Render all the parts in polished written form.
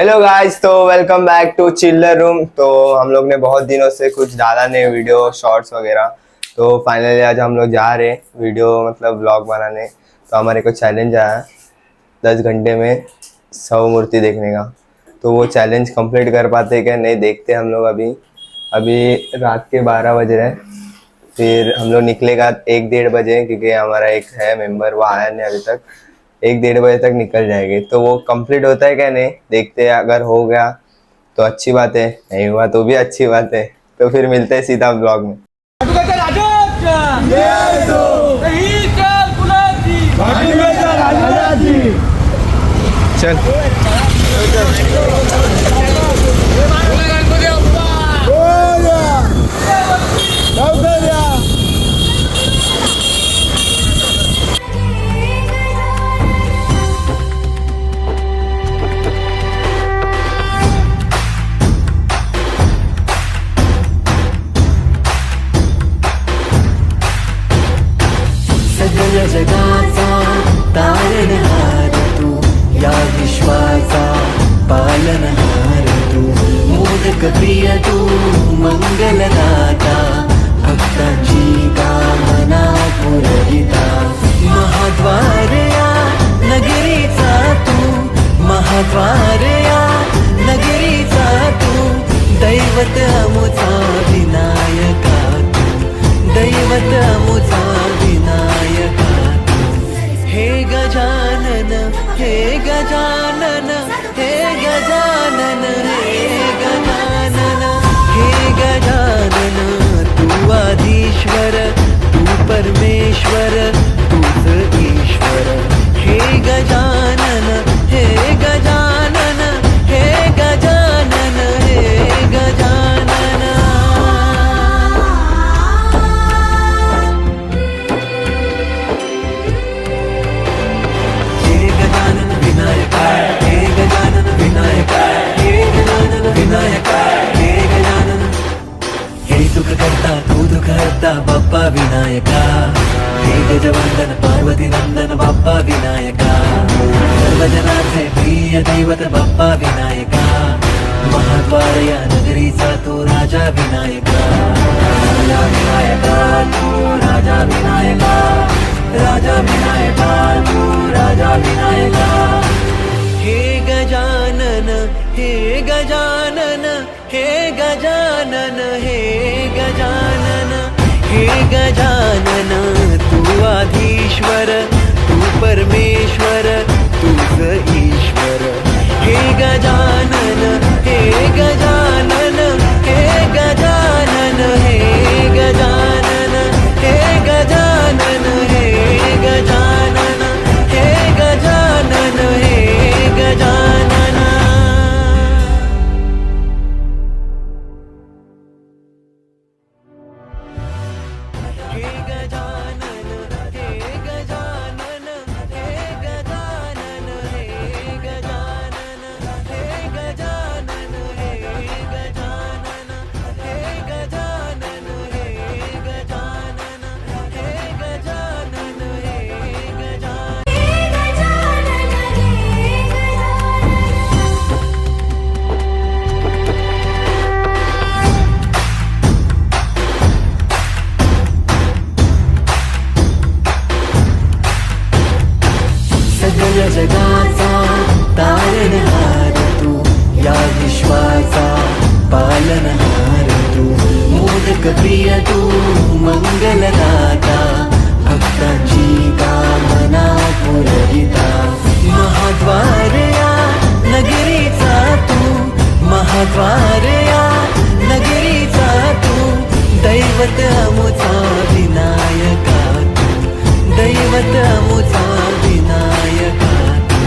Hello guys, तो welcome back to चिल्लर room. तो हम लोग ने बहुत दिनों से कुछ डाला नहीं वीडियो शॉर्ट्स वगैरह, तो फाइनली आज हम लोग जा रहे हैं वीडियो मतलब व्लॉग बनाने। तो हमारे को चैलेंज आया 10 घंटे में 100 मूर्ति देखने का। तो वो चैलेंज कंप्लीट कर पाते क्या नहीं देखते हम लोग। अभी अभी रात के 12 बज रहे हैं, फिर हम लोग निकलेगा 1-1:30 बजे, क्योंकि हमारा एक है मेंबर वो आया नहीं अभी तक। 1-1:30 बजे तक निकल जाएंगे। तो वो कंप्लीट होता है क्या नहीं देखते हैं। अगर हो गया तो अच्छी बात है, नहीं हुआ तो भी अच्छी बात है। तो फिर मिलते हैं सीधा ब्लॉग में। चल सगळ्या जगाचा तारणहार तू, या विश्वाचा पालनहार तू, मोदक प्रिय तू, मंगलदाता, भक्तांची कामना पुरविता, महाद्वार या नगरीचा तू, महाद्वार या नगरीचा तू, दैवत अमुचा विनायका तू, दैवत अमुचा विनायका तू. हे गजानन, हे गजानन, हे गजानन, हे गजानन, हे गजानन, तू आधीश्वर, तू परमेश्वर, तूच ईश्वर. हे गजानन, हे गजानन, हे गजानन, हे गजानन. तू दुःख हरता बाप्पा विनायका, हे गजवंदन पार्वती नंदन बाप्पा विनायका, सर्वजनाचे प्रिय दैवत बाप्पा विनायका, महाद्वार या नगरीचा तू राजा विनायका, राजा विनायका तू राजा विनायका, राजा विनायका तू राजा विनायका. हे गजानन, हे गजानन, हे गजानन, हे गजानन, हे गजानन, तू आधीश्वर, तू परमेश्वर, तूच ईश्वर. हे गजानन, हे गजानन, हे गजानन, हे गजानन, हे गजानन, हे गजानन, हे गजानन, हे गजानन. सगळ्या जगाचा तारणहार तू, या विश्वाचा पालनहार तू, मोदक प्रिय तू, मंगलदाता, भक्तांची कामना पुरविता, महाद्वार या नगरीचा तू, महाद्वार या नगरीचा तू, दैवत अमुचा विनायका तू, दैवत अमुचा विनायका तू.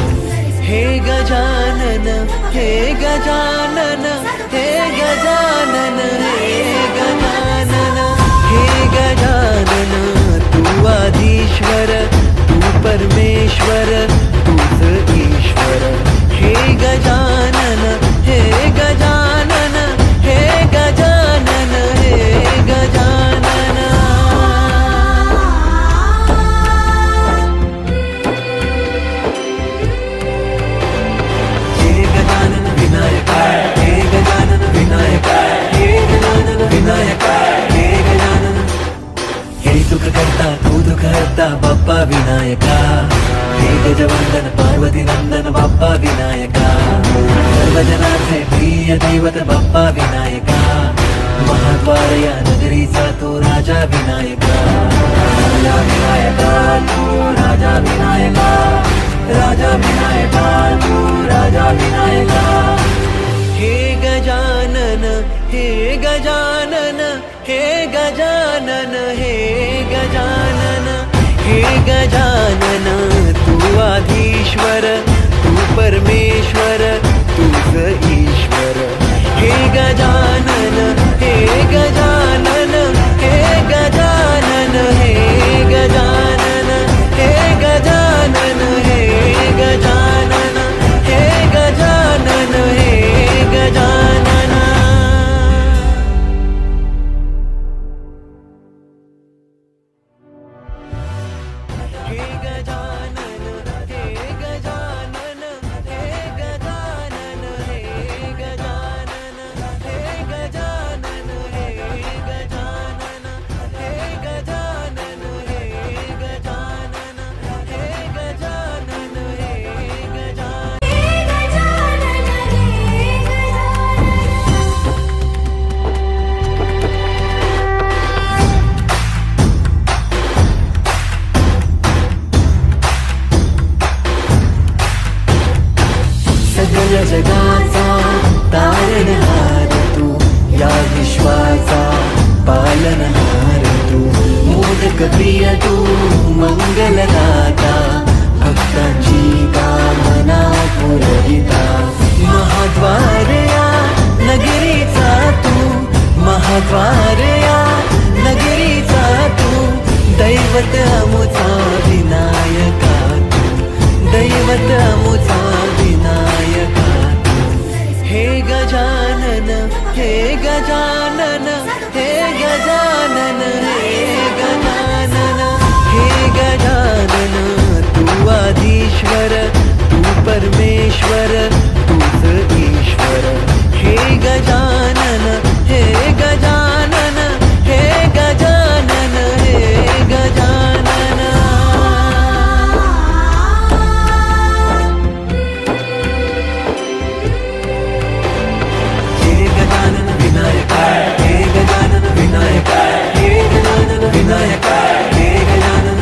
हे गजानन, हे गजानन, हे गजानन, हे गजानन, हे गजानन, तू आधीश्वर, तू परमेश्वर, तूच ईश्वर. हे गजानन, हे गजानन, हे गजानन, हे गजानन. विनायका हे गजवंदन पार्वती नंदन बाप्पा विनायका सर्वजनांचे प्रिय दैवत बाप्पा विनायका महाद्वार या नगरीचा तो राजा विनायका राजा विनायका तू राजा विनायका राजा विनायका तू राजा विनायका हे गजानन हे गजानन हे गजानन हे गजानन हे गजानन तू आधीश्वर तू परमेश्वर तूच ईश्वर हे गजानन हे गजानन हे गजानन हे गजानन हे गजानन हे गजानन हे गजानन हे गजानन हे गजानन हे गजानन हे गजानन हे गजानन हे गजानन हे गजानन हे गजानन हे गजानन हे गजानन हे गजानन सगळ्या जगाचा तारणहार तू या विश्वाचा पालनहार तू मोदक प्रिय तू मंगलदाता भक्तांची कामना पुरविता महाद्वार या नगरीचा तू महाद्वार या नगरीचा तू दैवत अमुचा विनायका तू दैवत अमुचा विनायका हे गजानन हे गजानन हे गजानन हे गजानन हे गजानन तू आधीश्वर तू परमेश्वर तूच ईश्वर हे गजानन हे गजानन हे गजानन हे गजानन हे गजानन विनायका हे गजानन विनायका हे गजानन विनायका हे गजानन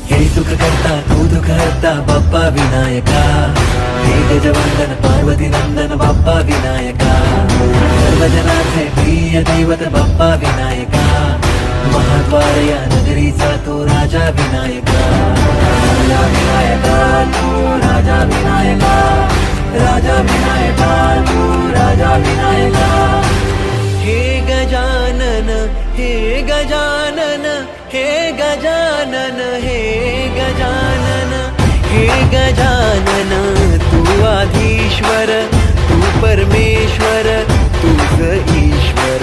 हे सुख करता तू दुख हरता बाप्पा विनायका हे गजवंदन पार्वती नंदन बाप्पा विनायका सर्वजनांचे प्रिय दैवत बाप्पा विनायका महाद्वार या नगरीचा तो राजा विनायका राजा विनायका तू राजा विनायका राजा विनायका तू राजा विनायका हे गजानन हे गजानन हे गजानन हे गजानन हे गजानन तू आधीश्वर तू परमेश्वर तूच ईश्वर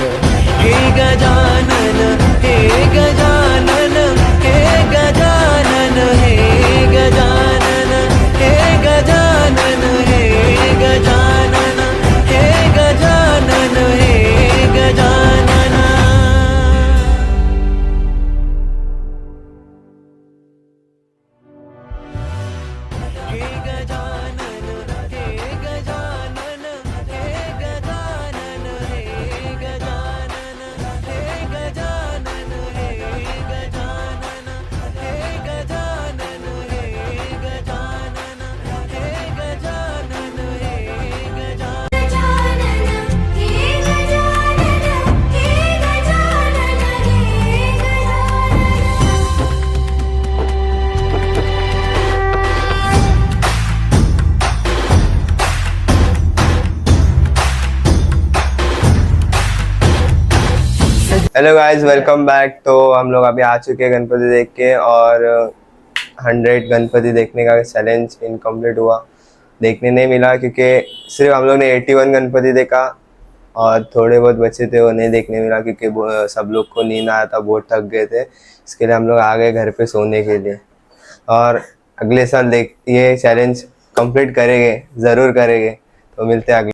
हे गजानन हे गजानन हे गजानन हे गजानन हे गजानन हे गजानन हे गजानन हे गजानन हे गजानन हे गजानन हे गजानन हे गजानन हे गजानन हे गजानन हे गजानन हे गजानन हे गजानन हे Gajanan hello guys, welcome back. तो हम लोग अभी आ चुके हैं गणपति देख के, और 100 गणपति देखने का चैलेंज इनकम्प्लीट हुआ। देखने नहीं मिला क्योंकि सिर्फ हम लोग ने 81 गणपति देखा और थोड़े बहुत बचे थे वो नहीं देखने मिला क्योंकि सब लोग को नींद आया था, बहुत थक गए थे। इसके लिए हम लोग आ गए घर पे सोने के लिए, और अगले साल ये चैलेंज कंप्लीट करेंगे, ज़रूर करेंगे। तो मिलते हैं अगले